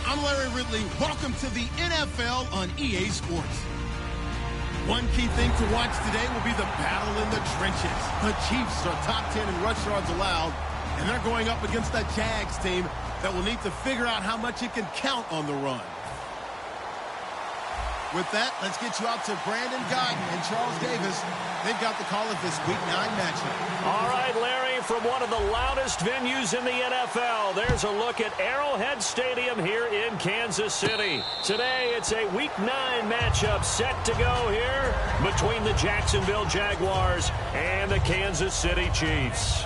I'm Larry Ridley. Welcome to the NFL on EA Sports. One key thing to watch today will be the battle in the trenches. The Chiefs are top 10 in rush yards allowed, and they're going up against a Jags team that will need to figure out how much it can count on the run. With that, let's get you out to Brandon Guyton and Charles Davis. They've got the call of this Week 9 matchup. All right, Larry, from one of the loudest venues in the NFL, there's a look at Arrowhead Stadium here in Kansas City. Today, it's a Week 9 matchup set to go here between the Jacksonville Jaguars and the Kansas City Chiefs.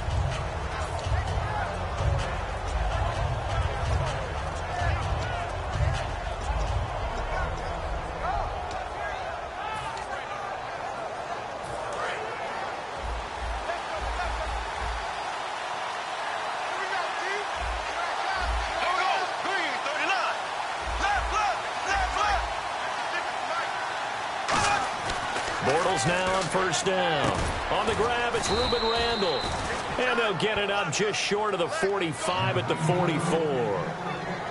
Now on first down. On the grab, it's Ruben Randall. And they'll get it up just short of the 45 at the 44.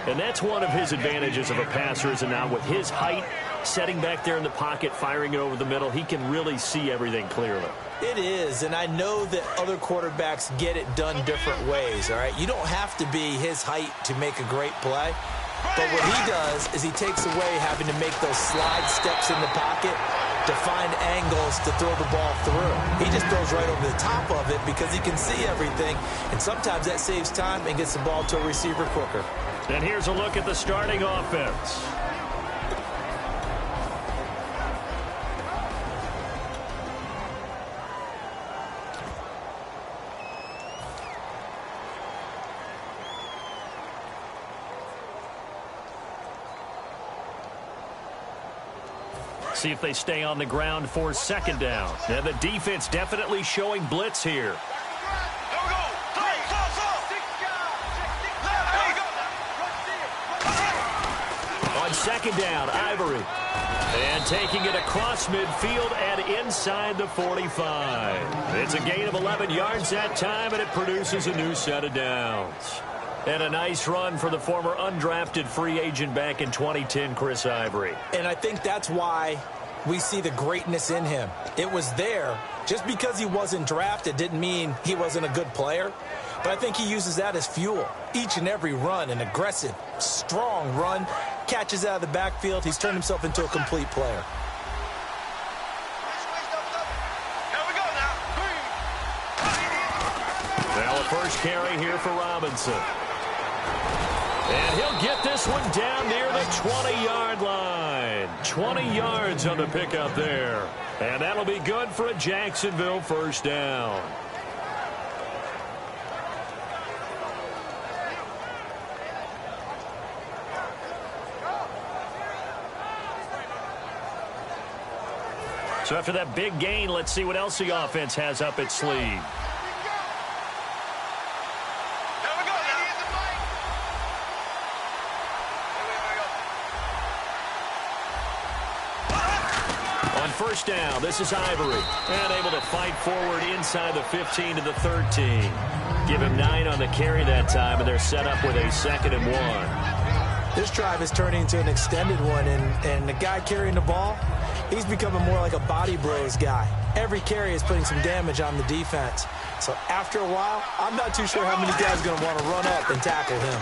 And that's one of his advantages of a passer, is now with his height, setting back there in the pocket, firing it over the middle, he can really see everything clearly. It is, and I know that other quarterbacks get it done different ways, all right? You don't have to be his height to make a great play. But what he does is he takes away having to make those slide steps in the pocket to find angles to throw the ball through. He just throws right over the top of it because he can see everything, and sometimes that saves time and gets the ball to a receiver quicker. And here's a look at the starting offense. See if they stay on the ground for second down. And the defense definitely showing blitz here. On second down, Ivory. And taking it across midfield and inside the 45. It's a gain of 11 yards that time, and it produces a new set of downs. And a nice run for the former undrafted free agent back in 2010, Chris Ivory. And I think that's why we see the greatness in him. It was there. Just because he wasn't drafted didn't mean he wasn't a good player. But I think he uses that as fuel. Each and every run, an aggressive, strong run, catches out of the backfield. He's turned himself into a complete player. Now a first carry here for Robinson. And he'll get this one down near the 20-yard line. 20 yards on the pickup there. And that'll be good for a Jacksonville first down. So after that big gain, let's see what else the offense has up its sleeve. First down, this is Ivory, and able to fight forward inside the 15 to the 13. Give him 9 on the carry that time, and they're set up with a 2nd and 1. This drive is turning into an extended one, and the guy carrying the ball, he's becoming more like a body blows guy. Every carry is putting some damage on the defense. So after a while, I'm not too sure how many guys are going to want to run up and tackle him.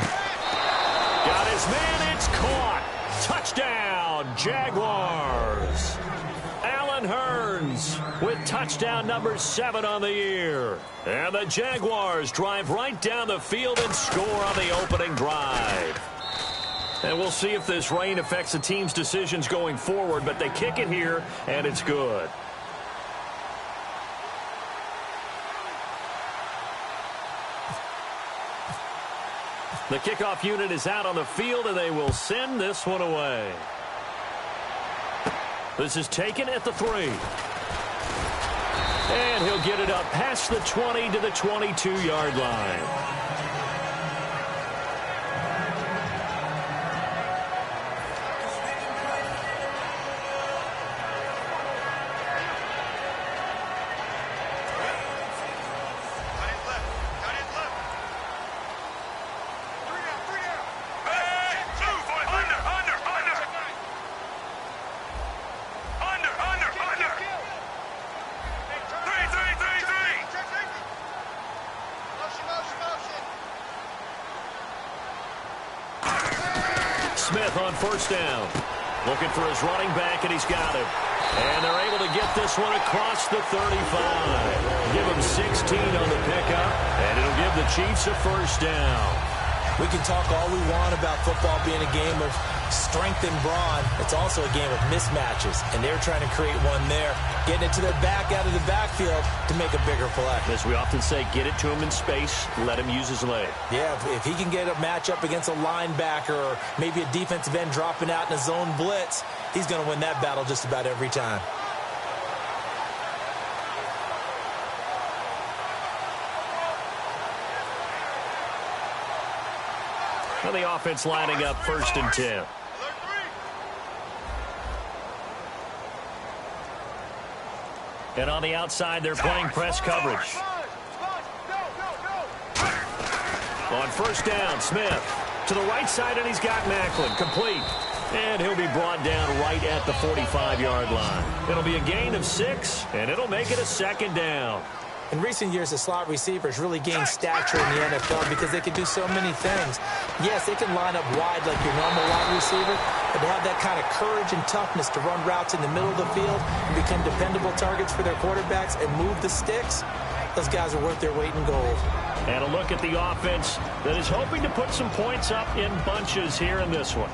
Got his man, it's caught. Touchdown, Jaguars. Hearns with touchdown number 7 on the year. And the Jaguars drive right down the field and score on the opening drive. And we'll see if this rain affects the team's decisions going forward, but they kick it here, and it's good. The kickoff unit is out on the field, and they will send this one away. This is taken at the 3. And he'll get it up past the 20 to the 22-yard line. on first down. Looking for his running back, and he's got him. And they're able to get this one across the 35. Give him 16 on the pickup, and it'll give the Chiefs a first down. We can talk all we want about football being a game of strength and brawn. It's also a game of mismatches, and they're trying to create one there, getting it to their back out of the backfield to make a bigger play. As we often say, get it to him in space, let him use his leg. Yeah, if he can get a matchup against a linebacker or maybe a defensive end dropping out in a zone blitz, he's going to win that battle just about every time. Well, the offense lining up 1st and 10. And on the outside, they're playing press coverage. On first down, Smith to the right side, and he's got Macklin. Complete. And he'll be brought down right at the 45-yard line. It'll be a gain of 6, and it'll make it a 2nd down. In recent years, the slot receivers really gained stature in the NFL because they can do so many things. Yes, they can line up wide like your normal wide receiver, but to have that kind of courage and toughness to run routes in the middle of the field and become dependable targets for their quarterbacks and move the sticks, those guys are worth their weight in gold. And a look at the offense that is hoping to put some points up in bunches here in this one.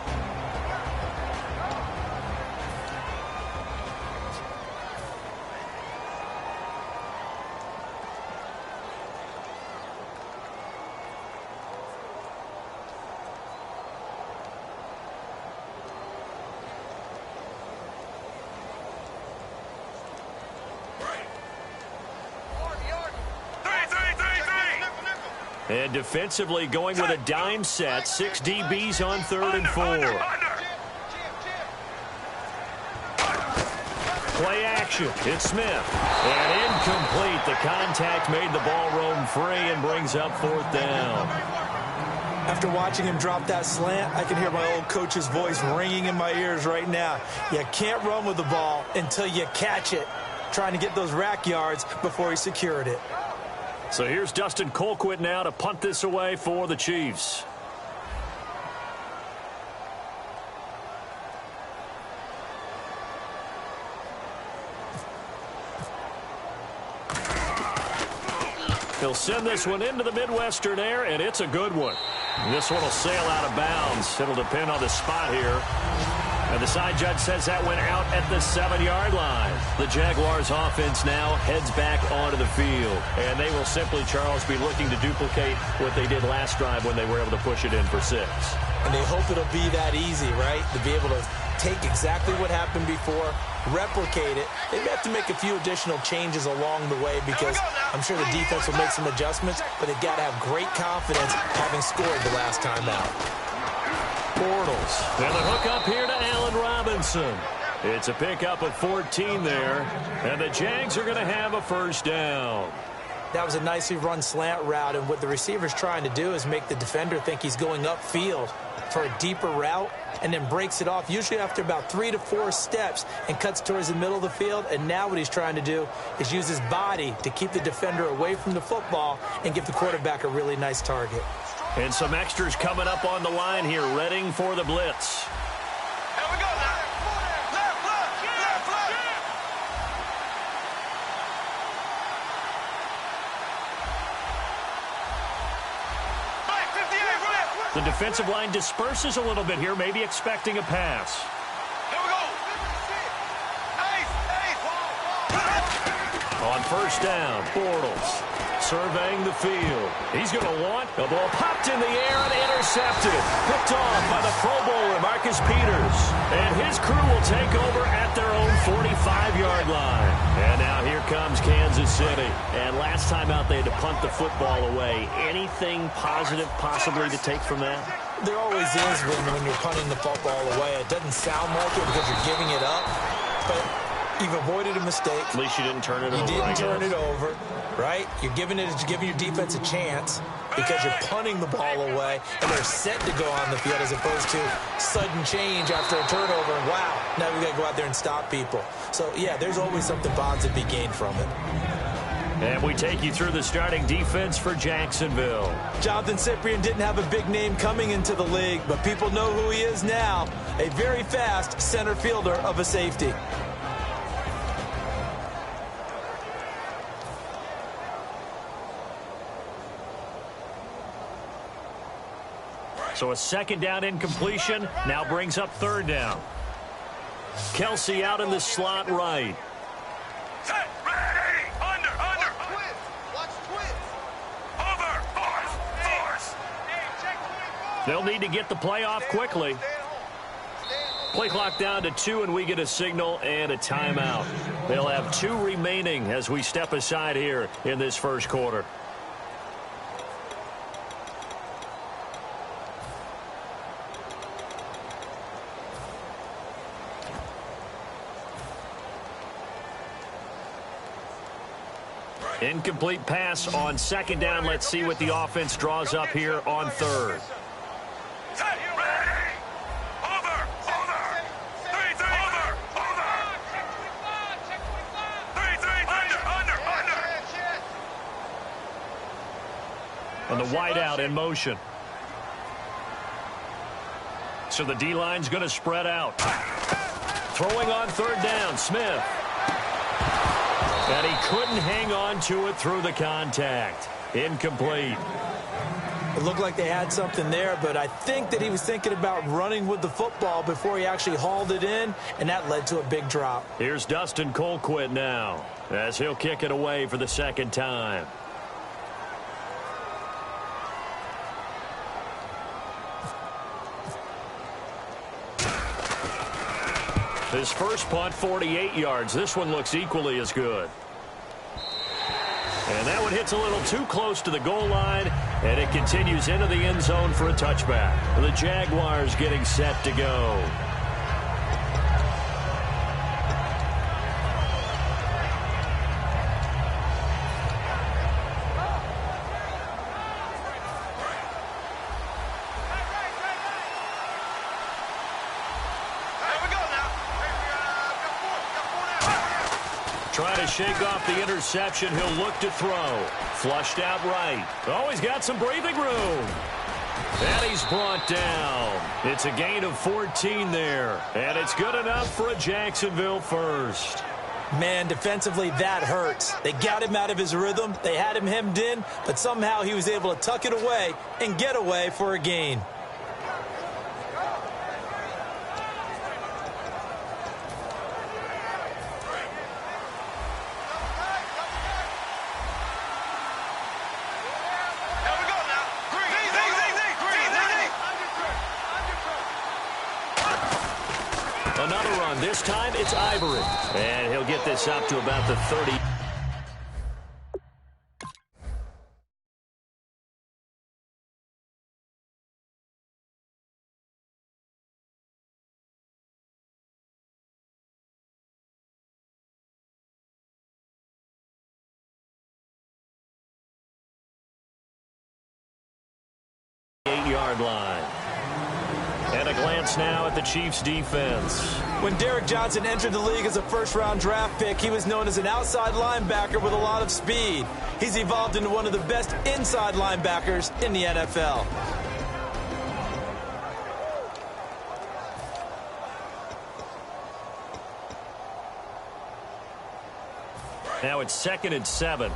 And defensively going with a dime set. 6 DBs on 3rd and 4. Play action. It's Smith. And incomplete. The contact made the ball roam free and brings up 4th down. After watching him drop that slant, I can hear my old coach's voice ringing in my ears right now. You can't run with the ball until you catch it. Trying to get those rack yards before he secured it. So here's Dustin Colquitt now to punt this away for the Chiefs. He'll send this one into the Midwestern air, and it's a good one. This one will sail out of bounds. It'll depend on the spot here. And the side judge says that went out at the 7-yard line. The Jaguars offense now heads back onto the field. And they will simply, Charles, be looking to duplicate what they did last drive when they were able to push it in for 6. And they hope it'll be that easy, right? To be able to take exactly what happened before, replicate it. They may have to make a few additional changes along the way because I'm sure the defense will make some adjustments, but they've got to have great confidence having scored the last time out. Bortles. And the hook up here to Allen Robinson. It's a pickup of 14 there. And the Jags are going to have a first down. That was a nicely run slant route, and what the receiver's trying to do is make the defender think he's going upfield for a deeper route and then breaks it off, usually after about 3 to 4 steps, and cuts towards the middle of the field. And now what he's trying to do is use his body to keep the defender away from the football and give the quarterback a really nice target. And some extras coming up on the line here, readying for the blitz. Here we go now. Left, left, left. Right, 58, The defensive line disperses a little bit here, maybe expecting a pass. Here we go. On first down, Bortles surveying the field. He's going to want the ball popped in the air and intercepted. Picked off by the Pro Bowler, Marcus Peters. And his crew will take over at their own 45-yard line. And now here comes Kansas City. And last time out, they had to punt the football away. Anything positive possibly to take from that? There always is when you're punting the football away. It doesn't sound like it because you're giving it up, but you've avoided a mistake. At least you didn't turn it over. You didn't turn it over, right? You're giving your defense a chance because you're punting the ball away, and they're set to go on the field as opposed to sudden change after a turnover. And wow, now we got to go out there and stop people. So, yeah, there's always something positive to be gained from it. And we take you through the starting defense for Jacksonville. Jonathan Cyprien didn't have a big name coming into the league, but people know who he is now. A very fast center fielder of a safety. So a second down incompletion now brings up third down. Kelsey out in the slot right. Set, ready, under. Watch twist. Over, force. They'll need to get the play off quickly. Play clock down to 2, and we get a signal and a timeout. They'll have 2 remaining as we step aside here in this first quarter. Incomplete pass on second down. Let's see what the offense draws up here on third. Set, ready. Over. 3, over. 3, under. And the wideout in motion. So the D-line's going to spread out. Throwing on third down, Smith. And he couldn't hang on to it through the contact. Incomplete. It looked like they had something there, but I think that he was thinking about running with the football before he actually hauled it in, and that led to a big drop. Here's Dustin Colquitt now, as he'll kick it away for the second time. His first punt, 48 yards. This one looks equally as good. And that one hits a little too close to the goal line, and it continues into the end zone for a touchback. The Jaguars getting set to go. Trying to shake off the interception. He'll look to throw. Flushed out right. Oh, he's got some breathing room. And he's brought down. It's a gain of 14 there. And it's good enough for a Jacksonville first. Man, defensively, that hurts. They got him out of his rhythm. They had him hemmed in, but somehow he was able to tuck it away and get away for a gain. Another run. This time it's Ivory. And he'll get this up to about the 30. Yard line. And a glance now at the Chiefs' defense. When Derrick Johnson entered the league as a first-round draft pick, he was known as an outside linebacker with a lot of speed. He's evolved into one of the best inside linebackers in the NFL. Now it's 2nd and 7.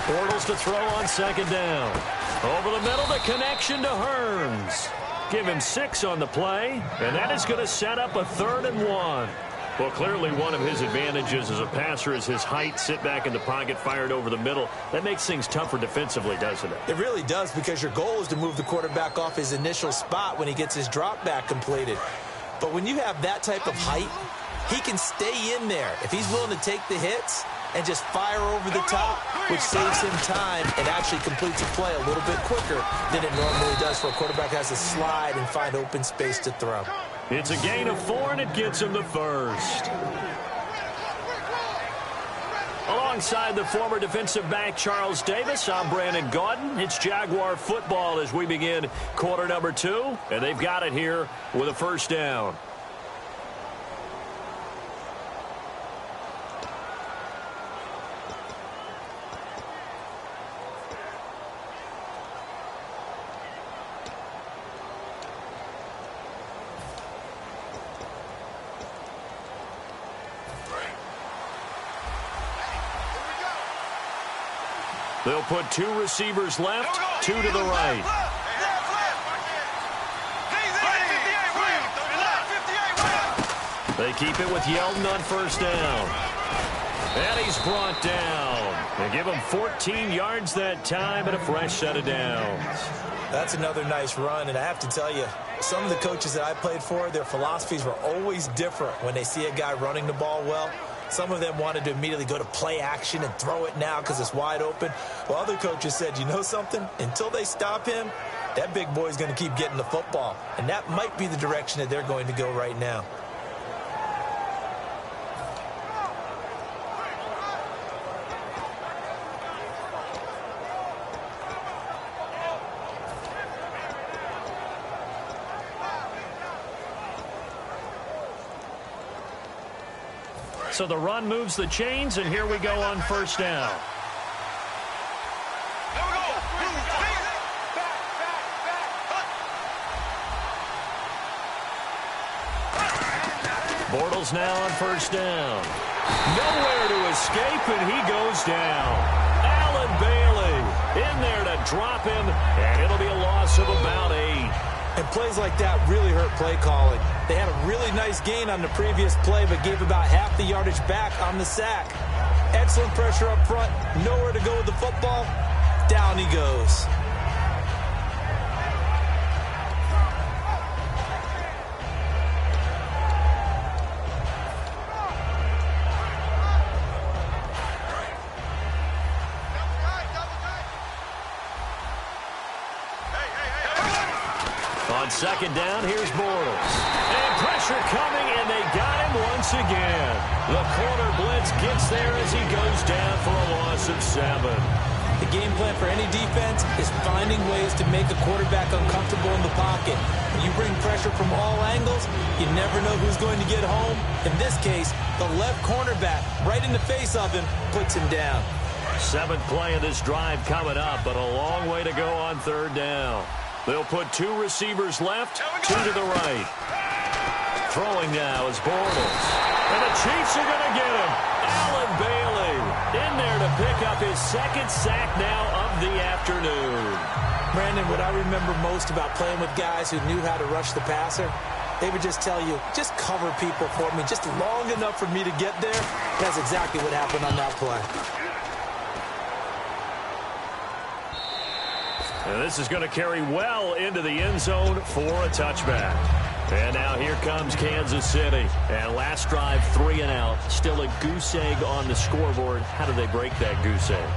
Bortles to throw on second down. Over the middle, the connection to Hearns. Give him 6 on the play, and that is going to set up a 3rd and 1. Well, clearly one of his advantages as a passer is his height. Sit back in the pocket, fired over the middle. That makes things tougher defensively, doesn't it? It really does, because your goal is to move the quarterback off his initial spot when he gets his drop back completed. But when you have that type of height, he can stay in there. If he's willing to take the hits and just fire over the top, which saves him time and actually completes a play a little bit quicker than it normally does for a quarterback who has to slide and find open space to throw. It's a gain of 4, and it gets him the first. Alongside the former defensive back Charles Davis, I'm Brandon Gaudin. It's Jaguar football as we begin quarter number 2, and they've got it here with a first down. They'll put 2 receivers left, 2 to the right. They keep it with Yeldon on first down. And he's brought down. They give him 14 yards that time and a fresh set of downs. That's another nice run, and I have to tell you, some of the coaches that I played for, their philosophies were always different when they see a guy running the ball well. Some of them wanted to immediately go to play action and throw it now because it's wide open. While other coaches said, you know something? Until they stop him, that big boy's going to keep getting the football. And that might be the direction that they're going to go right now. So the run moves the chains, and here we go on first down. Bortles now on first down. Nowhere to escape, and he goes down. Allen Bailey in there to drop him, and it'll be a loss of about 8. And plays like that really hurt play calling. They had a really nice gain on the previous play, but gave about half the yardage back on the sack. Excellent pressure up front. Nowhere to go with the football. Down he goes. On second down, here's Bortles. And pressure coming, and they got him once again. The corner blitz gets there as he goes down for a loss of 7. The game plan for any defense is finding ways to make a quarterback uncomfortable in the pocket. When you bring pressure from all angles, you never know who's going to get home. In this case, the left cornerback, right in the face of him, puts him down. 7th play of this drive coming up, but a long way to go on third down. They'll put 2 receivers left, 2 to the right. Throwing now is Bortles. And the Chiefs are going to get him. Allen Bailey in there to pick up his 2nd sack now of the afternoon. Brandon, what I remember most about playing with guys who knew how to rush the passer, they would just tell you, just cover people for me, just long enough for me to get there. That's exactly what happened on that play. And this is going to carry well into the end zone for a touchback. And now here comes Kansas City. And last drive, 3 and out. Still a goose egg on the scoreboard. How do they break that goose egg?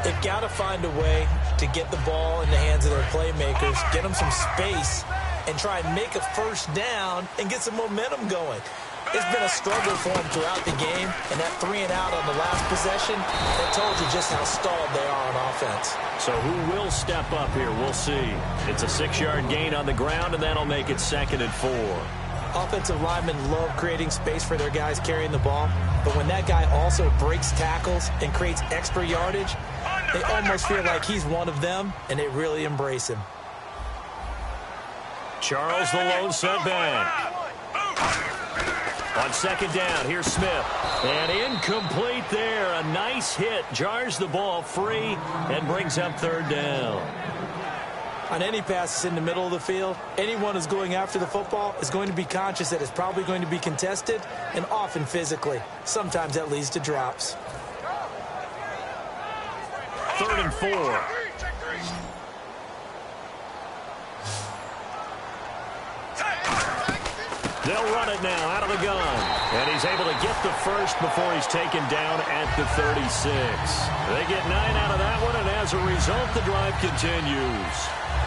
They've got to find a way to get the ball in the hands of their playmakers, get them some space, and try and make a first down and get some momentum going. It's been a struggle for them throughout the game, and that 3 and out on the last possession, that told you just how stalled they are on offense. So who will step up here? We'll see. It's a 6-yard gain on the ground, and that'll make it 2nd and 4. Offensive linemen love creating space for their guys carrying the ball, but when that guy also breaks tackles and creates extra yardage, they almost feel like he's one of them, and they really embrace him. Charles, the lone setback. On second down, here's Smith. And incomplete there. A nice hit. Jars the ball free and brings up 3rd down. On any passes in the middle of the field, anyone who's going after the football is going to be conscious that it's probably going to be contested, and often physically. Sometimes that leads to drops. 3rd and 4. They'll run it now out of the gun. And he's able to get the first before he's taken down at the 36. They get 9 out of that one, and as a result, the drive continues.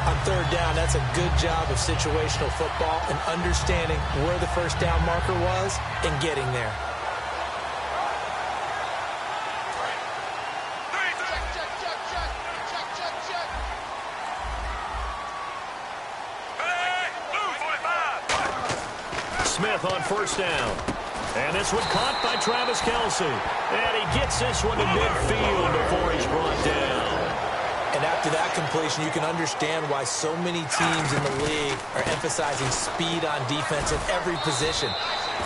On 3rd down, that's a good job of situational football and understanding where the first down marker was and getting there. Smith on first down. And this one caught by Travis Kelce. And he gets this one to midfield before he's brought down. And And after that completion, you can understand why so many teams in the league are emphasizing speed on defense in every position.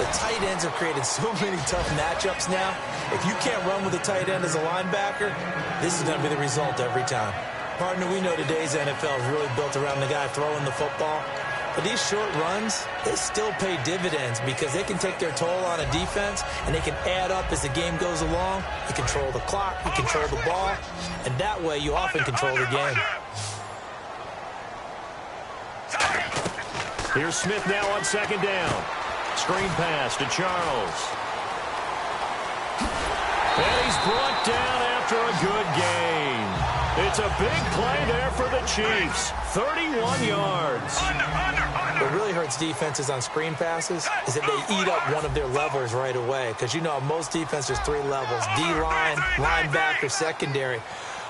The tight ends have created so many tough matchups now. If you can't run with a tight end as a linebacker, this is going to be the result every time. Partner, we know today's NFL is really built around the guy throwing the football. But these short runs, they still pay dividends because they can take their toll on a defense and they can add up as the game goes along. You control the clock, you control the ball, and that way you often control the game. Here's Smith now on second down. Screen pass to Charles. And he's brought down after a good gain. It's a big play there for the Chiefs. 31 yards. What really hurts defenses on screen passes is that they eat up one of their levels right away. Because you know, most defenses, 3 levels. D-line, linebacker, secondary.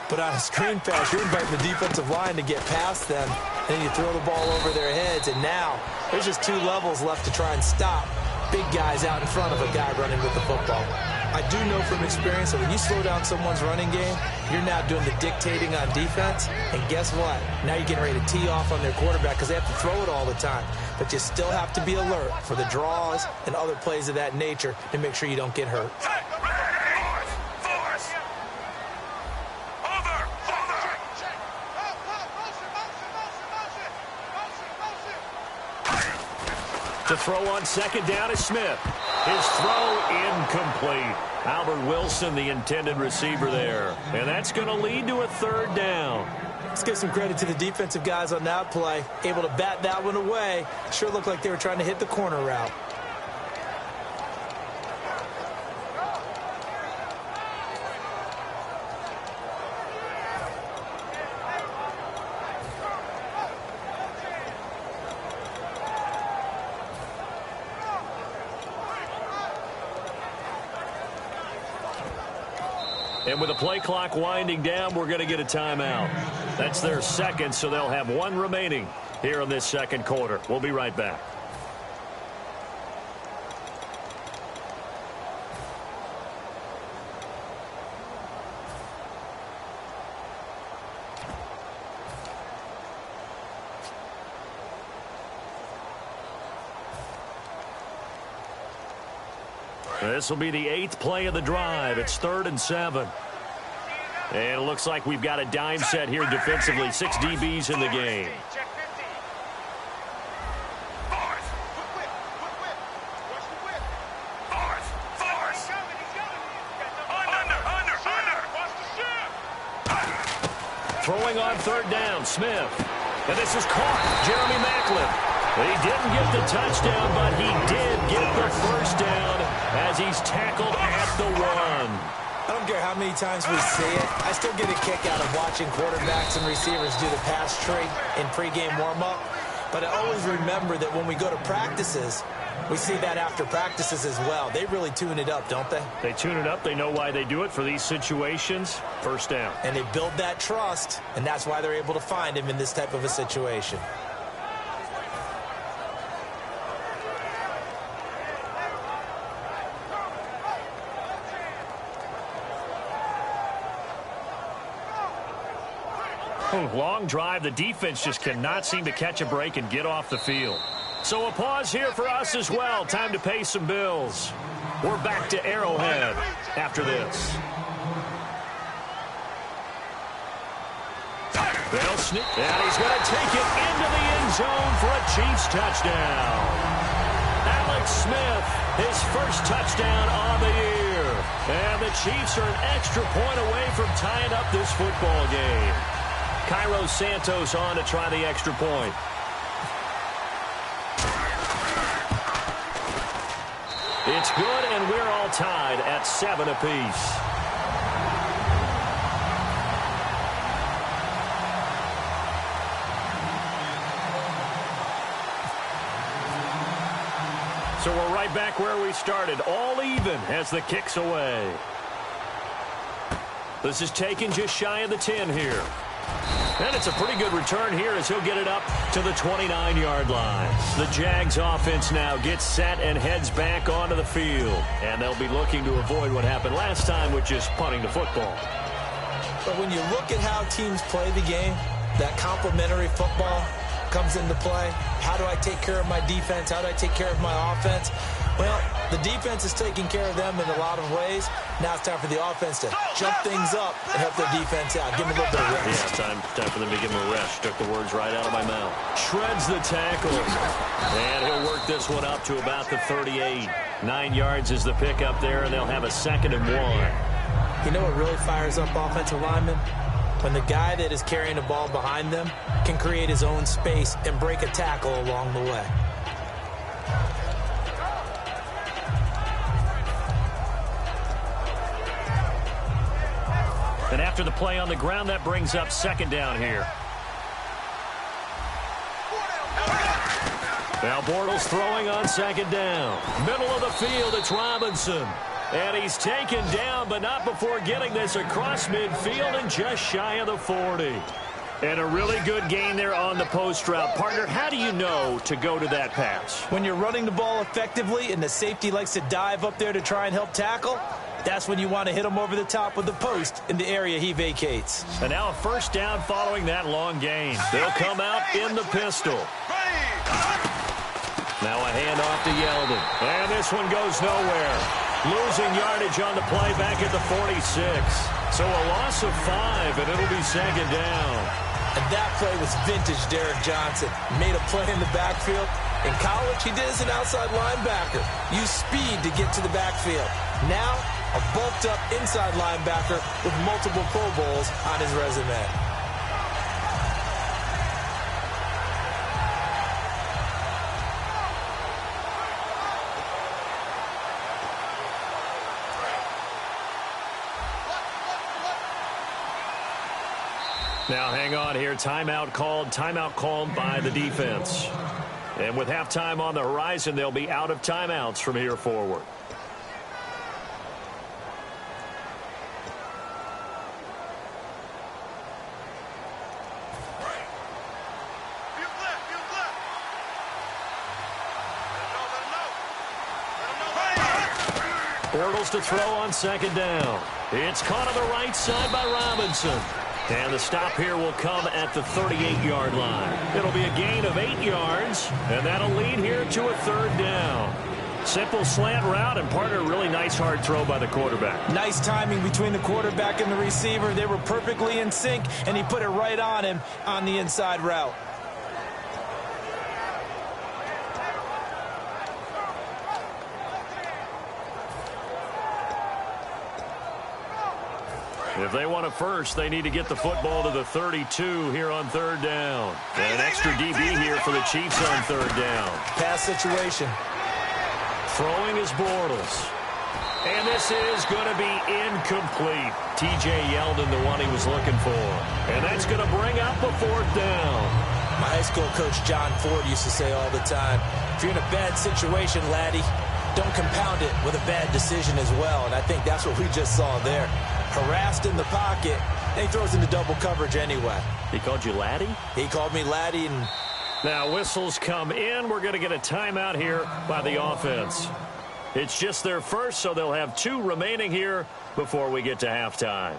But on a screen pass, you're inviting the defensive line to get past them. And then you throw the ball over their heads. And now, there's just 2 levels left to try and stop big guys out in front of a guy running with the football. I do know from experience that when you slow down someone's running game, you're now doing the dictating on defense. And guess what? Now you're getting ready to tee off on their quarterback because they have to throw it all the time. But you still have to be alert for the draws and other plays of that nature to make sure you don't get hurt. To throw on second down is Smith. His throw incomplete. Albert Wilson, the intended receiver there. And that's going to lead to a 3rd down. Let's give some credit to the defensive guys on that play. Able to bat that one away. Sure looked like they were trying to hit the corner route. And with the play clock winding down, we're going to get a timeout. That's their second, so they'll have 1 remaining here in this second quarter. We'll be right back. This will be the 8th play of the drive. It's 3rd and 7. And it looks like we've got a dime set here defensively. 6 DBs in the game. Throwing on 3rd down, Smith. And this is caught. Jeremy Maclin. He didn't get the touchdown, but he did get the 1st down as he's tackled at the 1. I don't care how many times we see it. I still get a kick out of watching quarterbacks and receivers do the pass tree in pregame warm-up. But I always remember that when we go to practices, we see that after practices as well. They really tune it up, don't they? They tune it up. They know why they do it for these situations. 1st down. And they build that trust, and that's why they're able to find him in this type of a situation. Long drive. The defense just cannot seem to catch a break and get off the field. So a pause here for us as well. Time to pay some bills. We're back to Arrowhead after this. They'll sneak. And he's going to take it into the end zone for a Chiefs touchdown. Alex Smith, his 1st touchdown on the year. And the Chiefs are an extra point away from tying up this football game. Cairo Santos on to try the extra point. It's good, and we're all tied at 7 apiece. So we're right back where we started, all even as the kick's away. This is taken just shy of the 10 here. And it's a pretty good return here as he'll get it up to the 29-yard line. The Jags offense now gets set and heads back onto the field. And they'll be looking to avoid what happened last time, which is punting the football. But when you look at how teams play the game, that complementary football comes into play. How do I take care of my defense? How do I take care of my offense? Well, the defense is taking care of them in a lot of ways. Now it's time for the offense to jump things up and help their defense out. Give them a little bit of rest. Yeah, time for them to give them a rest. Took the words right out of my mouth. Shreds the tackle. And he'll work this one up to about the 38. 9 yards is the pickup there, and they'll have a 2nd and 1. You know what really fires up offensive linemen? When the guy that is carrying the ball behind them can create his own space and break a tackle along the way. And after the play on the ground, that brings up 2nd down here. Now Bortles throwing on 2nd down. Middle of the field, it's Robinson. And he's taken down, but not before getting this across midfield and just shy of the 40. And a really good gain there on the post route. Partner, how do you know to go to that pass? When you're running the ball effectively and the safety likes to dive up there to try and help tackle, that's when you want to hit him over the top with the post in the area he vacates. And now a 1st down following that long gain. They'll come out in the pistol. Now a handoff to Yeldon. And this one goes nowhere. Losing yardage on the play back at the 46. So a loss of 5, and it'll be 2nd down. And that play was vintage Derek Johnson. Made a play in the backfield. In college, he did as an outside linebacker. Used speed to get to the backfield. Now, a bulked-up inside linebacker with multiple Pro Bowls on his resume. Now hang on here. Timeout called by the defense. And with halftime on the horizon, they'll be out of timeouts from here forward. Bortles to throw on 2nd down. It's caught on the right side by Robinson. And the stop here will come at the 38-yard line. It'll be a gain of 8 yards, and that'll lead here to a 3rd down. Simple slant route, and partner, really nice hard throw by the quarterback. Nice timing between the quarterback and the receiver. They were perfectly in sync, and he put it right on him on the inside route. If they want a first, they need to get the football to the 32 here on 3rd down. And an extra DB here for the Chiefs on 3rd down. Pass situation. Throwing is Bortles. And this is going to be incomplete. T.J. Yeldon, the one he was looking for. And that's going to bring up a 4th down. My high school coach John Ford used to say all the time, if you're in a bad situation, laddie, don't compound it with a bad decision as well. And I think that's what we just saw there. Harassed in the pocket, and he throws into double coverage anyway. He called you laddie? He called me laddie. And now whistles come in. We're going to get a timeout here by the offense. It's just their first, so they'll have 2 remaining here before we get to halftime.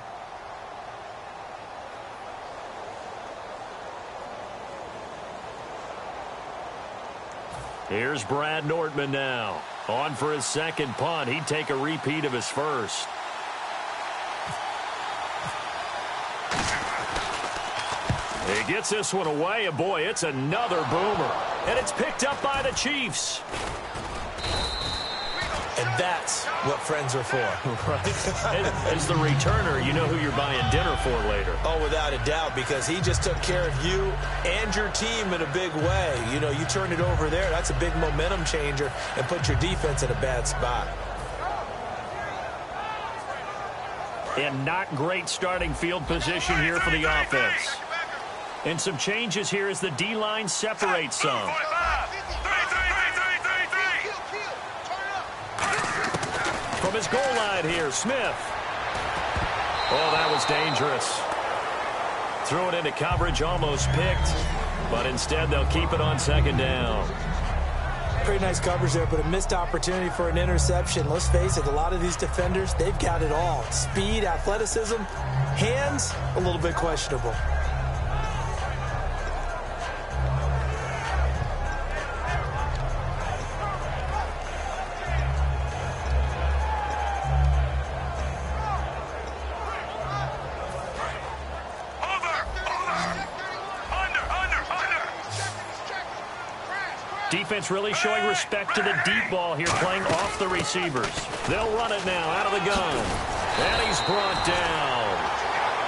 Here's Brad Nortman now. On for his 2nd punt. He'd take a repeat of his first. He gets this one away, and boy, it's another boomer. And it's picked up by the Chiefs. And that's what friends are for. As the returner, you know who you're buying dinner for later. Oh, without a doubt, because he just took care of you and your team in a big way. You know, you turn it over there, that's a big momentum changer, and put your defense in a bad spot. And not great starting field position here for the offense. And some changes here as the D-line separates some. From his goal line here, Smith. Oh, that was dangerous. Threw it into coverage, almost picked. But instead, they'll keep it on 2nd down. Pretty nice coverage there, but a missed opportunity for an interception. Let's face it, a lot of these defenders, they've got it all. Speed, athleticism, hands, a little bit questionable. Defense really showing respect to the deep ball here, playing off the receivers. They'll run it now out of the gun. And he's brought down.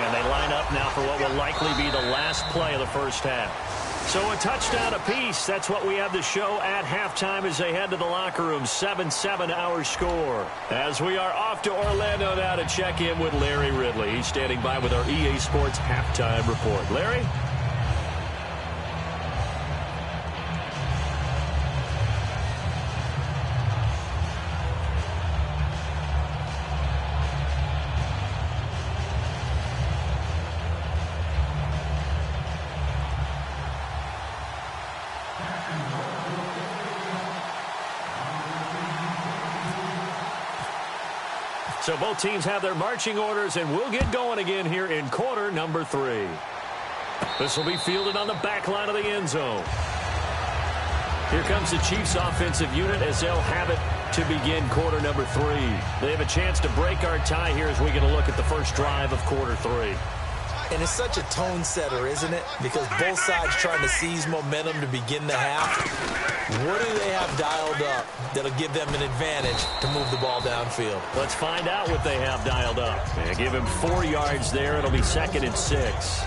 And they line up now for what will likely be the last play of the first half. So a touchdown apiece. That's what we have to show at halftime as they head to the locker room. 7-7 our score. As we are off to Orlando now to check in with Larry Ridley. He's standing by with our EA Sports halftime report. Larry? So both teams have their marching orders, and we'll get going again here in quarter number 3. This will be fielded on the back line of the end zone. Here comes the Chiefs offensive unit as they'll have it to begin quarter number 3. They have a chance to break our tie here as we get a look at the first drive of quarter 3. And it's such a tone setter, isn't it? Because both sides trying to seize momentum to begin the half. What do they have dialed up that'll give them an advantage to move the ball downfield? Let's find out what they have dialed up. They give him 4 yards there. It'll be 2nd and 6.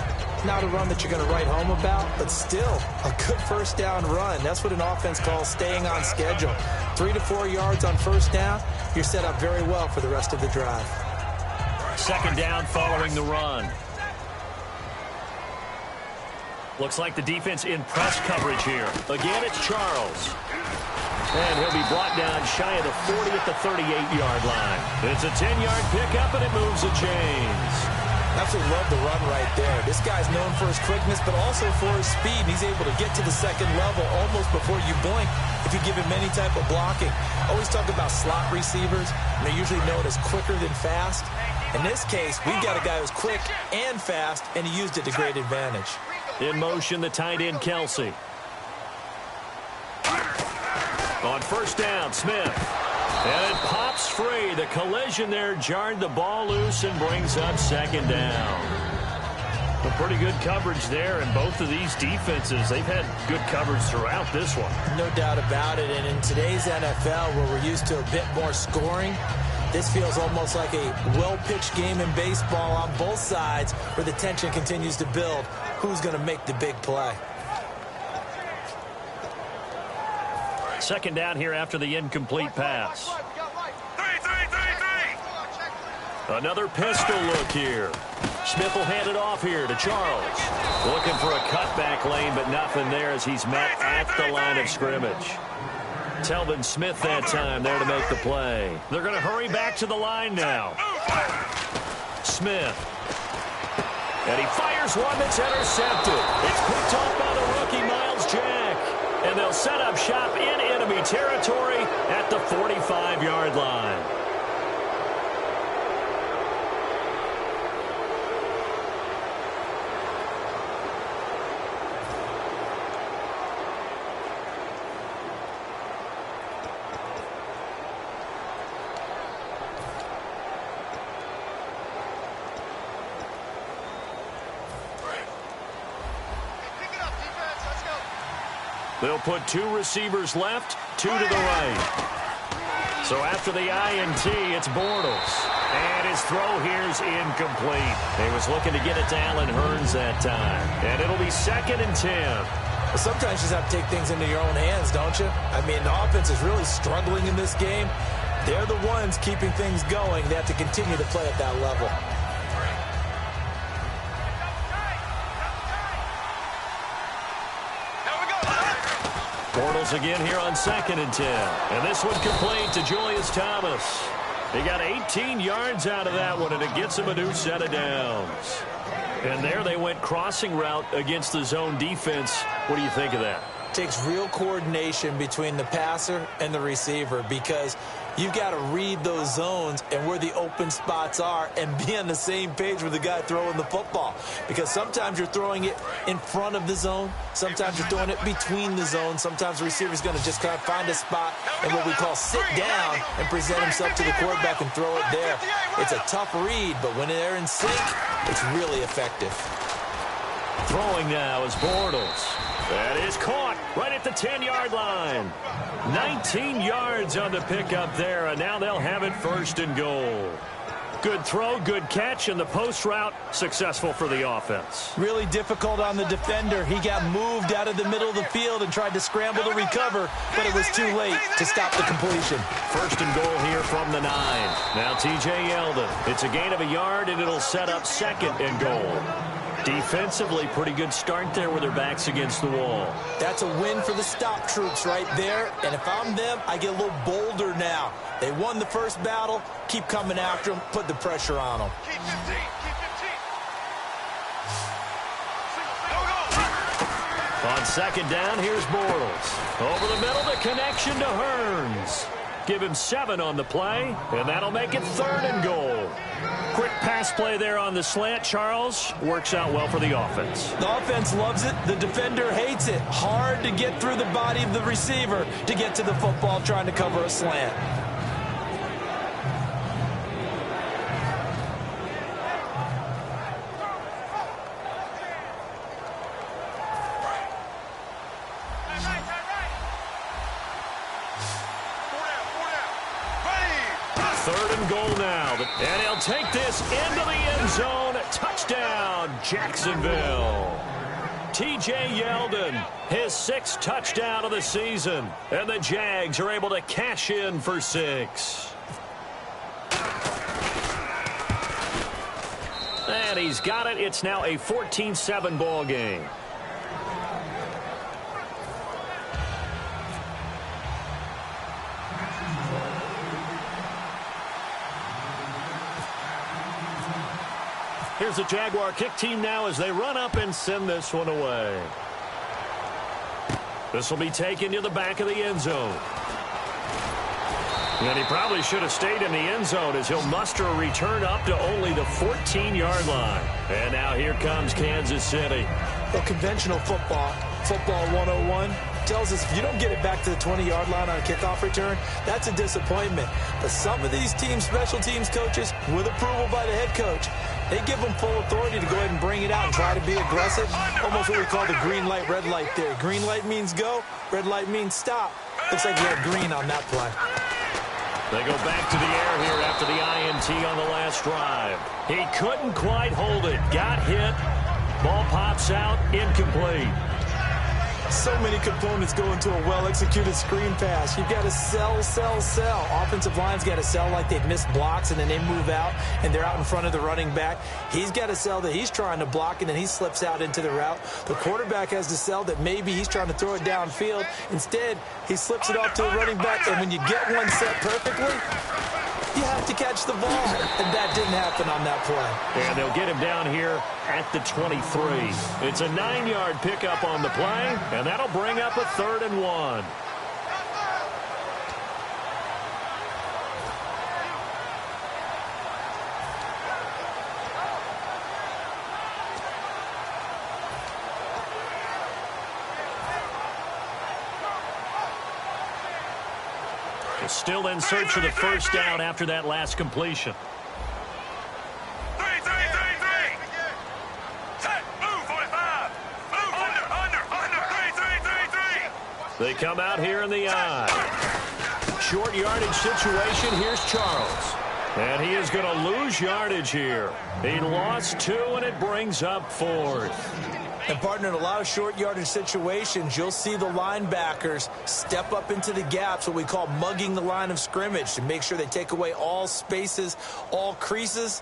Not a run that you're going to write home about, but still a good first down run. That's what an offense calls staying on schedule. 3 to 4 yards on first down, you're set up very well for the rest of the drive. 2nd down following the run. Looks like the defense in press coverage here. Again, it's Charles. And he'll be brought down shy of the 40 at the 38-yard line. It's a 10-yard pickup, and it moves the chains. Absolutely love the run right there. This guy's known for his quickness, but also for his speed. And he's able to get to the second level almost before you blink if you give him any type of blocking. Always talk about slot receivers, and they're usually known as quicker than fast. In this case, we've got a guy who's quick and fast, and he used it to great advantage. In motion, the tight end, Kelsey. On first down, Smith. And it pops free. The collision there jarred the ball loose and brings up 2nd down. A pretty good coverage there, and both of these defenses, they've had good coverage throughout this one. No doubt about it, and in today's NFL, where we're used to a bit more scoring, this feels almost like a well-pitched game in baseball on both sides where the tension continues to build. Who's going to make the big play? 2nd down here after the incomplete pass. Another pistol look here. Smith will hand it off here to Charles. Looking for a cutback lane, but nothing there as he's met at the line of scrimmage. Telvin Smith that time there to make the play. They're going to hurry back to the line now. Smith. And he fires one that's intercepted. It's picked off by the rookie, Miles Jack. And they'll set up shop in enemy territory at the 45-yard line. They'll put 2 receivers left, 2 to the right. So after the INT, it's Bortles. And his throw here's incomplete. He was looking to get it to Allen Hurns that time. And it'll be 2nd and 10. Well, sometimes you just have to take things into your own hands, don't you? I mean, the offense is really struggling in this game. They're the ones keeping things going. They have to continue to play at that level. Bortles again here on 2nd and 10. And this one complete to Julius Thomas. He got 18 yards out of that one, and it gets him a new set of downs. And there they went crossing route against the zone defense. What do you think of that? takes real coordination between the passer and the receiver because you've got to read those zones and where the open spots are and be on the same page with the guy throwing the football. Because sometimes you're throwing it in front of the zone. Sometimes you're throwing it between the zones. Sometimes the receiver's going to just kind of find a spot and what we call sit down and present himself to the quarterback and throw it there. It's a tough read, but when they're in sync, it's really effective. Throwing now is Bortles. That is caught right at the 10-yard line. 19 yards on the pickup there, and now they'll have it 1st and goal. Good throw, good catch, and the post route successful for the offense. Really difficult on the defender. He got moved out of the middle of the field and tried to scramble to recover, but it was too late to stop the completion. 1st and goal here from the 9. Now T.J. Yeldon. It's a gain of a yard, and it'll set up 2nd and goal. Defensively, pretty good start there with their backs against the wall. That's a win for the stop troops right there. And if I'm them, I get a little bolder now. They won the first battle. Keep coming after them. Put the pressure on them. Keep 15. Keep 15. Go, go. On 2nd down, here's Bortles. Over the middle, the connection to Hearns. Give him 7 on the play, and that'll make it 3rd and goal. Quick pass play there on the slant, Charles. Works out well for the offense. The offense loves it. The defender hates it. Hard to get through the body of the receiver to get to the football trying to cover a slant. And he'll take this into the end zone. Touchdown, Jacksonville. T.J. Yeldon, his 6th touchdown of the season. And the Jags are able to cash in for 6. And he's got it. It's now a 14-7 ball game. Here's the Jaguar kick team now as they run up and send this one away. This will be taken to the back of the end zone. And he probably should have stayed in the end zone as he'll muster a return up to only the 14-yard line. And now here comes Kansas City. Well, conventional football 101, tells us if you don't get it back to the 20-yard line on a kickoff return, that's a disappointment. But some of these teams, special teams coaches, with approval by the head coach, they give them full authority to go ahead and bring it out and try to be aggressive. Almost what we call the green light, red light theory. Green light means go, red light means stop. Looks like we had green on that play. They go back to the air here after the INT on the last drive. He couldn't quite hold it. Got hit. Ball pops out. Incomplete. So many components go into a well-executed screen pass. You've got to sell, sell, sell. Offensive line's got to sell like they've missed blocks, and then they move out, and they're out in front of the running back. He's got to sell that he's trying to block, and then he slips out into the route. The quarterback has to sell that maybe he's trying to throw it downfield. Instead, he slips it off to the running back, and when you get one set perfectly, you have to catch the ball, and that didn't happen on that play. And they'll get him down here at the 23. It's a 9-yard pickup on the play, and that'll bring up a 3rd and 1. Still in search of the first down after that last completion. They come out here in the eye. Short yardage situation. Here's Charles. And he is going to lose yardage here. He lost 2, and it brings up 4th. And, partner, in a lot of short yardage situations, you'll see the linebackers step up into the gaps, what we call mugging the line of scrimmage, to make sure they take away all spaces, all creases.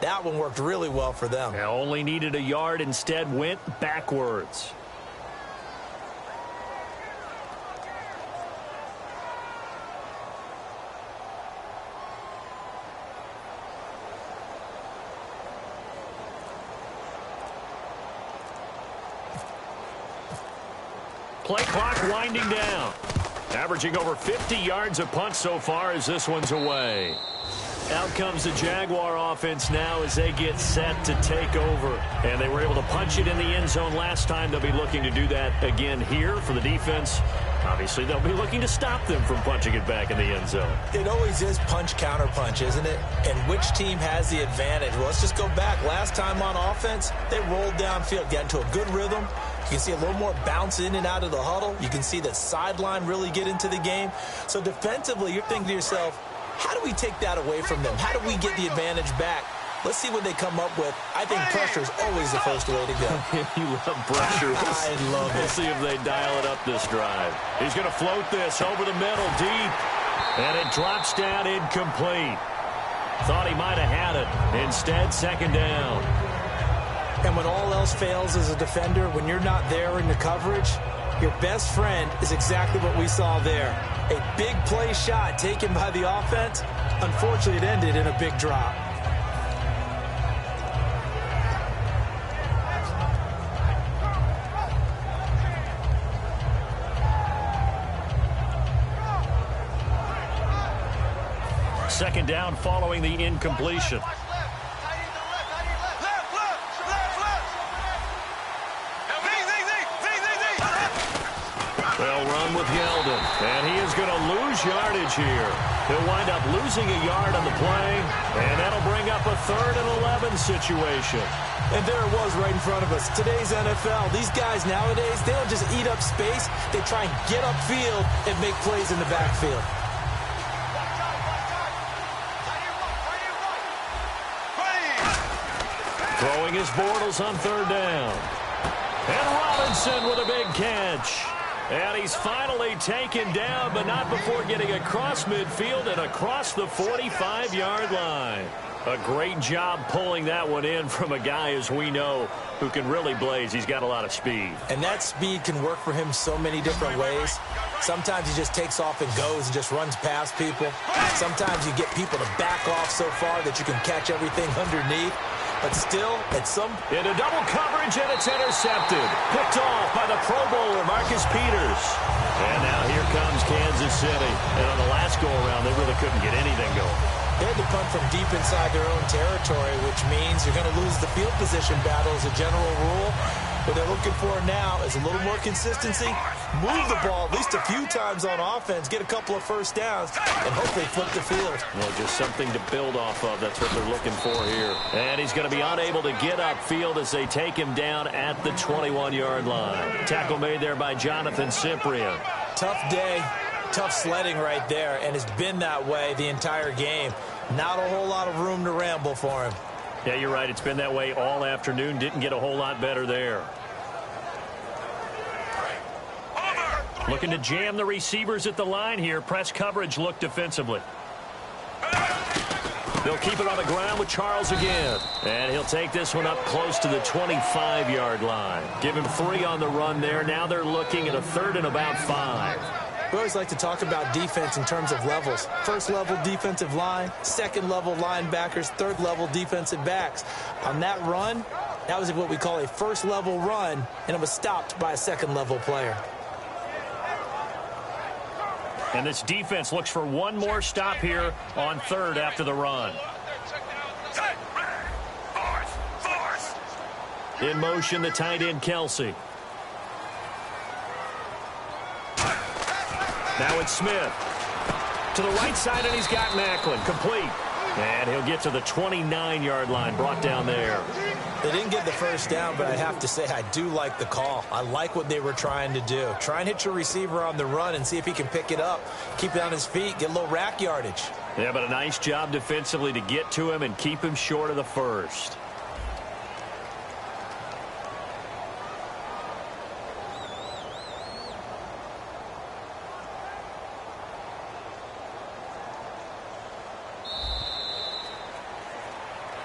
That one worked really well for them. They only needed a yard, instead went backwards. play clock winding down. Averaging over 50 yards a punt so far as this one's away. Out comes the Jaguar offense now as they get set to take over. And they were able to punch it in the end zone last time. They'll be looking to do that again here for the defense. Obviously, they'll be looking to stop them from punching it back in the end zone. It always is punch-counter-punch, isn't it? And which team has the advantage? Well, let's just go back. Last time on offense, they rolled downfield, got into a good rhythm. You can see a little more bounce in and out of the huddle. You can see the sideline really get into the game. So defensively, you're thinking to yourself, how do we take that away from them? How do we get the advantage back? Let's see what they come up with. I think pressure is always the first way to go. You love pressure. I love it. We'll see if they dial it up this drive. He's going to float this over the middle, deep. And it drops down incomplete. Thought he might have had it. Instead, second down. And when all else fails as a defender, when you're not there in the coverage, your best friend is exactly what we saw there. A big play shot taken by the offense. Unfortunately, it ended in a big drop. Second down following the incompletion. They'll run with Yeldon, and he is going to lose yardage here. He'll wind up losing a yard on the play, and that'll bring up a 3rd and 11 situation. And there it was right in front of us. Today's NFL, these guys nowadays, they don't just eat up space. They try and get upfield and make plays in the backfield. Throwing his Bortles on 3rd down. And Robinson with a big catch. And he's finally taken down, but not before getting across midfield and across the 45-yard line. A great job pulling that one in from a guy, as we know, who can really blaze. He's got a lot of speed. And that speed can work for him so many different ways. Sometimes he just takes off and goes and just runs past people. Sometimes you get people to back off so far that you can catch everything underneath. But still, at some... Into double coverage, and it's intercepted. Picked off by the Pro Bowler, Marcus Peters. And now here comes Kansas City. And on the last go-around, they really couldn't get anything going. They had to punt from deep inside their own territory, which means you're going to lose the field position battle as a general rule. What they're looking for now is a little more consistency, move the ball at least a few times on offense, get a couple of first downs, and hopefully flip the field. Well, just something to build off of. That's what they're looking for here. And he's going to be unable to get upfield as they take him down at the 21-yard line. Tackle made there by Jonathan Cyprien. Tough day, tough sledding right there, and it's been that way the entire game. Not a whole lot of room to ramble for him. Yeah, you're right. It's been that way all afternoon. Didn't get a whole lot better there. Looking to jam the receivers at the line here. Press coverage look defensively. They'll keep it on the ground with Charles again. And he'll take this one up close to the 25-yard line. Give him 3 on the run there. Now they're looking at a 3rd and about 5. We always like to talk about defense in terms of levels. First level defensive line, second level linebackers, third level defensive backs. On that run, that was what we call a first level run, and it was stopped by a second level player. And this defense looks for one more stop here on 3rd after the run. In motion, the tight end, Kelsey. Now it's Smith. To the right side, and he's got Macklin. Complete. And he'll get to the 29-yard line, brought down there. They didn't get the first down, but I have to say I do like the call. I like what they were trying to do. Try and hit your receiver on the run and see if he can pick it up. Keep it on his feet, get a little rack yardage. Yeah, but a nice job defensively to get to him and keep him short of the first.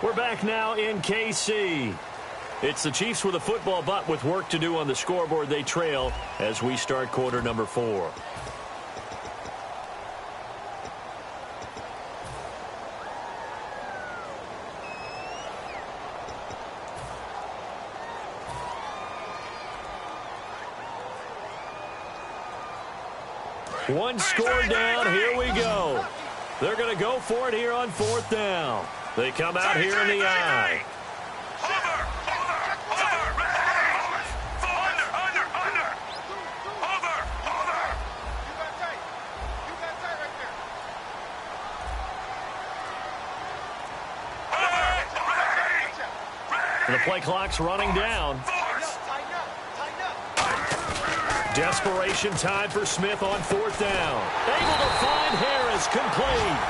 We're back now in KC. It's the Chiefs with a football, but with work to do on the scoreboard. They trail as we start quarter number 4. One score down. Here we go. They're going to go for it here on 4th down. They come out here in the I. The play clock's running down. Desperation time for Smith on 4th down. Able to find Harris, complete.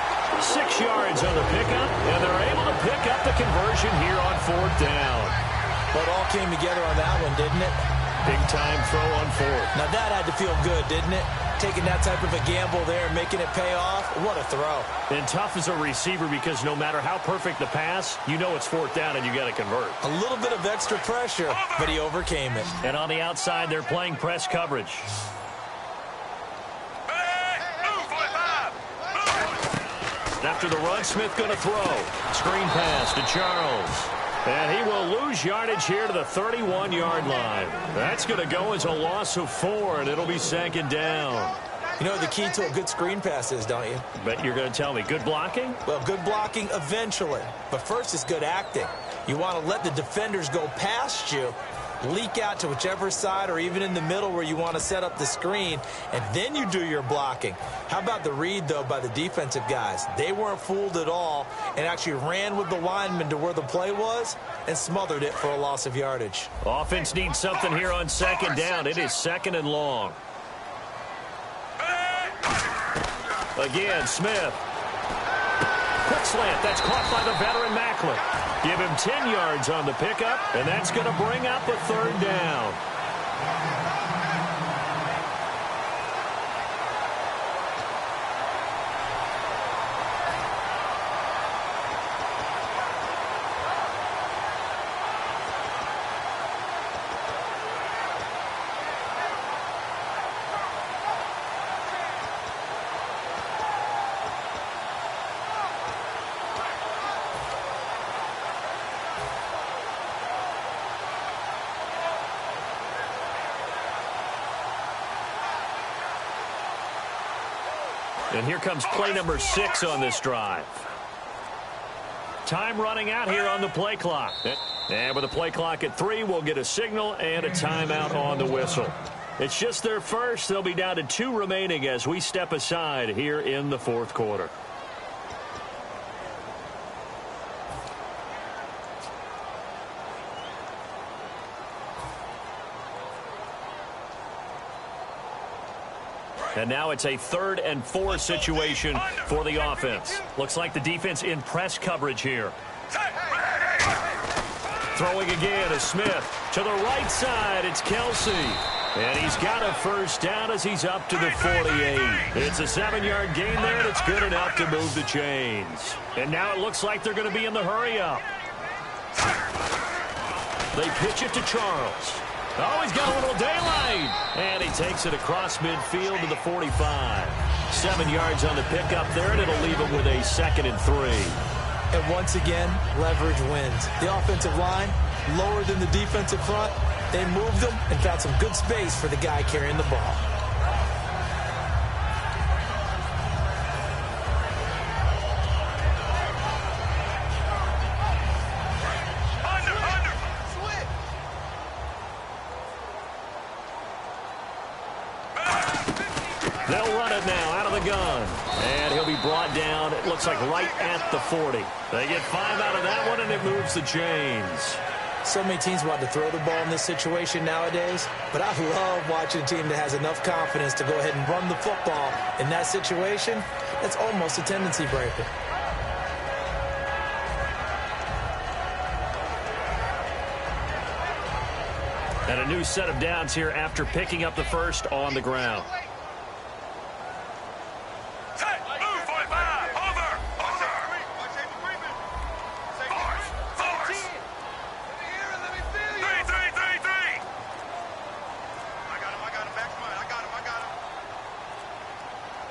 6 yards on the pickup, and they're able to pick up the conversion here on 4th down. Well, it all came together on that one, didn't it? Big time throw on 4th. Now that had to feel good, didn't it? Taking that type of a gamble there and making it pay off. What a throw. And tough as a receiver because no matter how perfect the pass, you know it's 4th down and you got to convert. A little bit of extra pressure, but he overcame it. And on the outside, they're playing press coverage. After the run, Smith going to throw. Screen pass to Charles. And he will lose yardage here to the 31-yard line. That's going to go as a loss of 4, and it'll be 2nd down. You know what the key to a good screen pass is, don't you? Bet you're going to tell me good blocking? Well, good blocking eventually. But first is good acting. You want to let the defenders go past you, leak out to whichever side or even in the middle where you want to set up the screen, and then you do your blocking. How about the read, though, by the defensive guys? They weren't fooled at all and actually ran with the lineman to where the play was and smothered it for a loss of yardage. Offense needs something here on 2nd down. It is 2nd and long. Again, Smith. Quick slant. That's caught by the veteran Macklin. Give him 10 yards on the pickup, and that's going to bring up a 3rd down. And here comes play number 6 on this drive. Time running out here on the play clock. And with the play clock at 3, we'll get a signal and a timeout on the whistle. It's just their first. They'll be down to 2 remaining as we step aside here in the 4th quarter. And now it's a 3rd and 4 situation for the offense. Looks like the defense in press coverage here. Throwing again is Smith. To the right side, it's Kelsey. And he's got a 1st down as he's up to the 48. It's a 7-yard gain there, and it's good enough to move the chains. And now it looks like they're going to be in the hurry-up. They pitch it to Charles. Oh, he's got a little daylight. And he takes it across midfield to the 45. 7 yards on the pickup there, and it'll leave him with a 2nd and 3. And once again, leverage wins. The offensive line, lower than the defensive front. They moved them and found some good space for the guy carrying the ball. They'll run it now out of the gun. And he'll be brought down, it looks like right at the 40. They get 5 out of that one, and it moves the chains. So many teams want to throw the ball in this situation nowadays, but I love watching a team that has enough confidence to go ahead and run the football. In that situation, that's almost a tendency breaker. And a new set of downs here after picking up the 1st on the ground.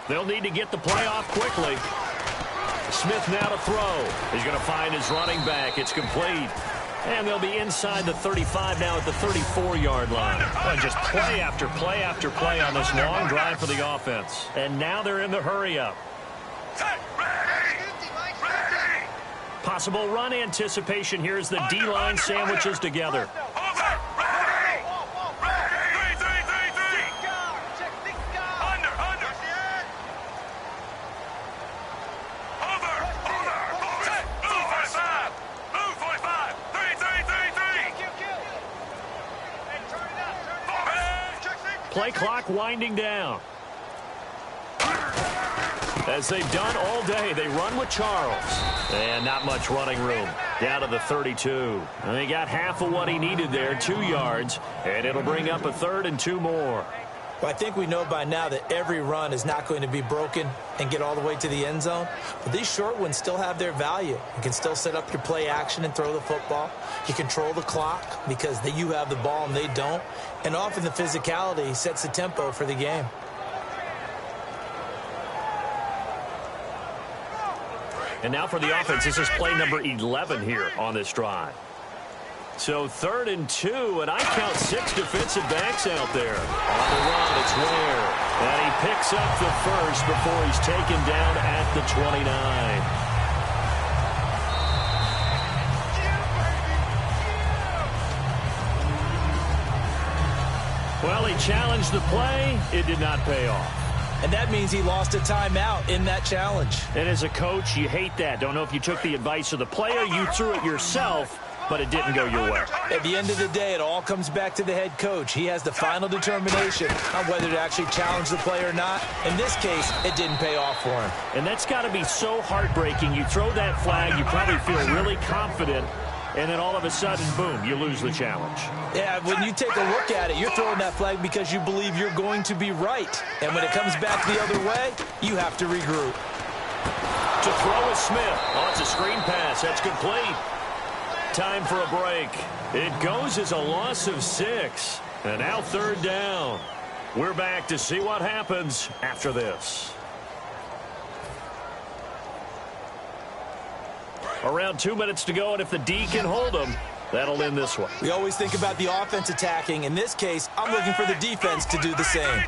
They'll need to get the play off quickly. Smith now to throw. He's going to find his running back. It's complete. And they'll be inside the 35 now at the 34-yard line. Well, just play after play after play on this long drive for the offense. And now they're in the hurry-up. Possible run anticipation here as the D-line sandwiches together. Play clock winding down. As they've done all day, they run with Charles. And not much running room. Down to the 32. And he got half of what he needed there, 2 yards. And it'll bring up a 3rd and 2 more. Well, I think we know by now that every run is not going to be broken and get all the way to the end zone. But these short ones still have their value. You can still set up your play action and throw the football. You control the clock because you have the ball and they don't. And often the physicality sets the tempo for the game. And now for the offense, this is play number 11 here on this drive. So 3rd and 2, and I count 6 defensive backs out there. On the run, it's Ware. And he picks up the first before he's taken down at the 29. Well, he challenged the play. It did not pay off. And that means he lost a timeout in that challenge. And as a coach, you hate that. Don't know if you took the advice of the player, you threw it yourself, but it didn't go your way. At the end of the day, it all comes back to the head coach. He has the final determination on whether to actually challenge the play or not. In this case, it didn't pay off for him. And that's got to be so heartbreaking. You throw that flag, you probably feel really confident, and then all of a sudden, boom, you lose the challenge. Yeah, when you take a look at it, you're throwing that flag because you believe you're going to be right. And when it comes back the other way, you have to regroup. To throw is Smith. Oh, it's a screen pass. That's complete. Time for a break. It goes as a loss of 6. And now 3rd down. We're back to see what happens after this. Around 2 minutes to go, and if the D can hold them, that'll end this one. We always think about the offense attacking. In this case, I'm looking for the defense to do the same.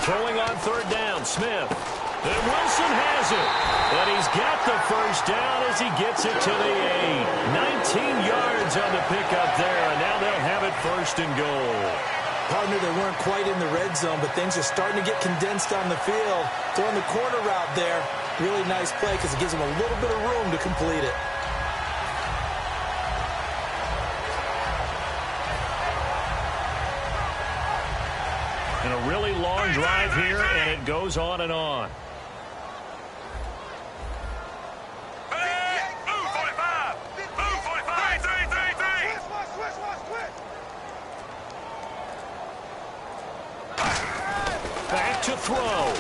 Throwing on 3rd down, Smith. And Wilson has it. And he's got the first down as he gets it to the 8. 19 yards on the pickup there, and now they'll have it 1st and goal. Partner, they weren't quite in the red zone, but things are starting to get condensed on the field. Throwing the corner route there, really nice play because it gives them a little bit of room to complete it. And a really long drive here, and it goes on and on. Back to throw.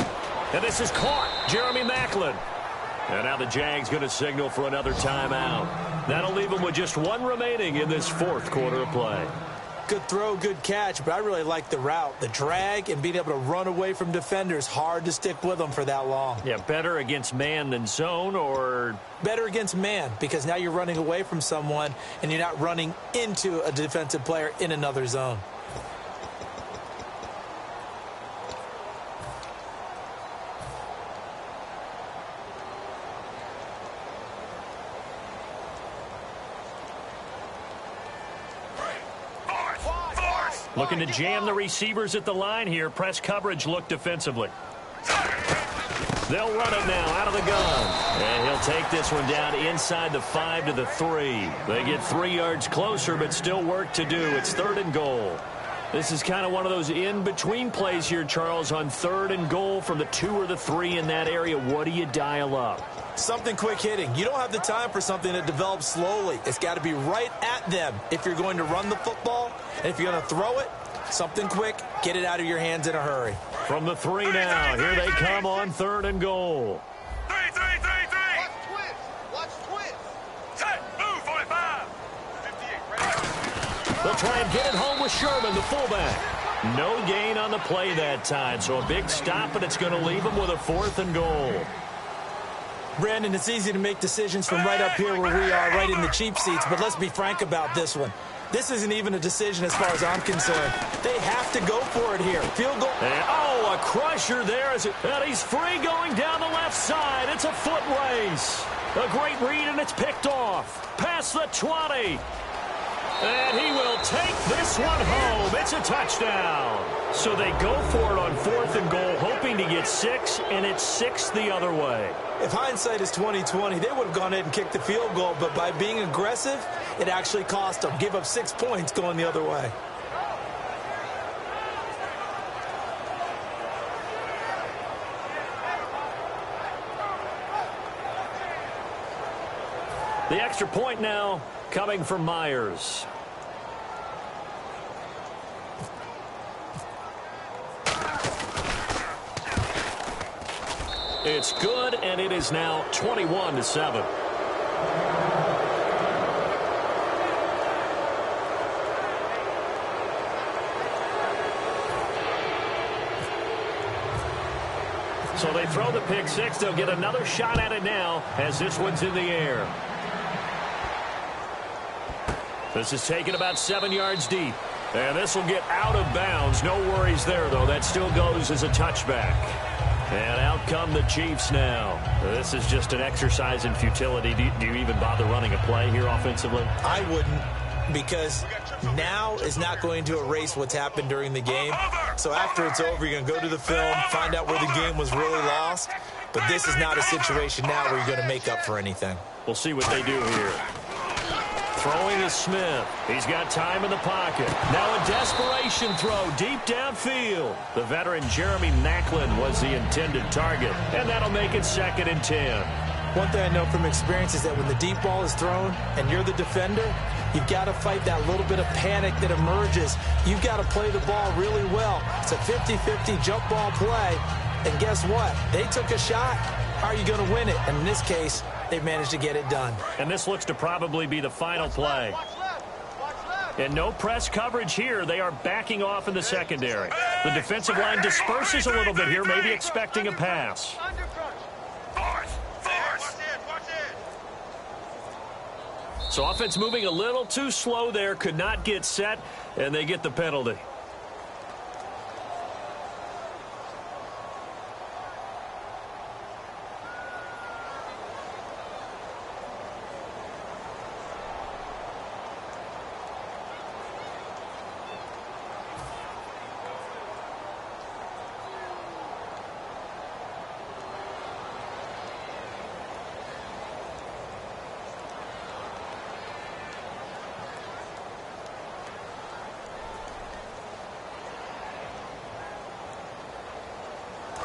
And this is caught. Jeremy Maclin. And now the Jags going to signal for another timeout. That'll leave them with just 1 remaining in this 4th quarter of play. Good throw, good catch, but I really like the route. The drag and being able to run away from defenders, hard to stick with them for that long. Yeah, better against man than zone, or? Better against man, because now you're running away from someone and you're not running into a defensive player in another zone. Looking to jam the receivers at the line here. Press coverage look defensively. They'll run it now out of the gun. And he'll take this one down inside the 5 to the 3. They get 3 yards closer, but still work to do. It's 3rd and goal. This is kind of one of those in-between plays here, Charles, on 3rd and goal from the 2 or the 3 in that area. What do you dial up? Something quick hitting. You don't have the time for something that develops slowly. It's got to be right at them if you're going to run the football. And if you're going to throw it, something quick, get it out of your hands in a hurry. From the 3 now, here they come on 3rd and goal. Watch twist. Set, move, 45. 58, They'll try and get it home with Sherman, the fullback. No gain on the play that time, so a big stop, and it's going to leave them with a 4th and goal. Brandon, it's easy to make decisions from right up here where we are, right in the cheap seats, but let's be frank about this one. This isn't even a decision as far as I'm concerned. They have to go for it here. Field goal. And, a crusher there. And he's free going down the left side. It's a foot race. A great read, and it's picked off. Past the 20. And he will take this one home. It's a touchdown. So they go for it on 4th and goal, hoping to get 6, and it's 6 the other way. If hindsight is 20/20, they would have gone ahead and kicked the field goal, but by being aggressive, it actually cost them. Give up 6 points going the other way. The extra point now coming from Myers. It's good, and it is now 21-7. So they throw the pick six. They'll get another shot at it now as this one's in the air. This is taken about 7 yards deep. And this will get out of bounds. No worries there, though. That still goes as a touchback. And out come the Chiefs now. This is just an exercise in futility. Do you even bother running a play here offensively? I wouldn't, because now is not going to erase what's happened during the game. So after it's over, you're going to go to the film, find out where the game was really lost. But this is not a situation now where you're going to make up for anything. We'll see what they do here. Throwing to Smith. He's got time in the pocket. Now a desperation throw deep downfield. The veteran Jeremy Maclin was the intended target, and that'll make it 2nd and 10. One thing I know from experience is that when the deep ball is thrown and you're the defender, you've got to fight that little bit of panic that emerges. You've got to play the ball really well. It's a 50-50 jump ball play, and guess what? They took a shot. How are you going to win it? And in this case, they managed to get it done. And this looks to probably be the final play. And no press coverage here. They are backing off in the secondary. The defensive line disperses a little bit here, maybe expecting a pass. So offense moving a little too slow there, could not get set, and they get the penalty.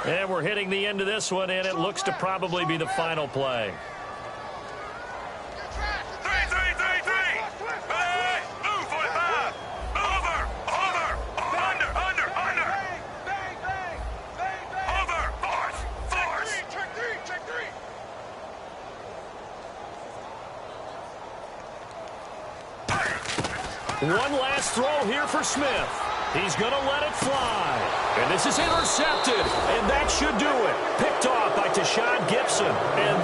And we're hitting the end of this one, and it looks to probably be the final play. One last throw here for Smith. He's going to let it fly. And this is intercepted. And that should do it. Picked off by Tashawn Gibson. And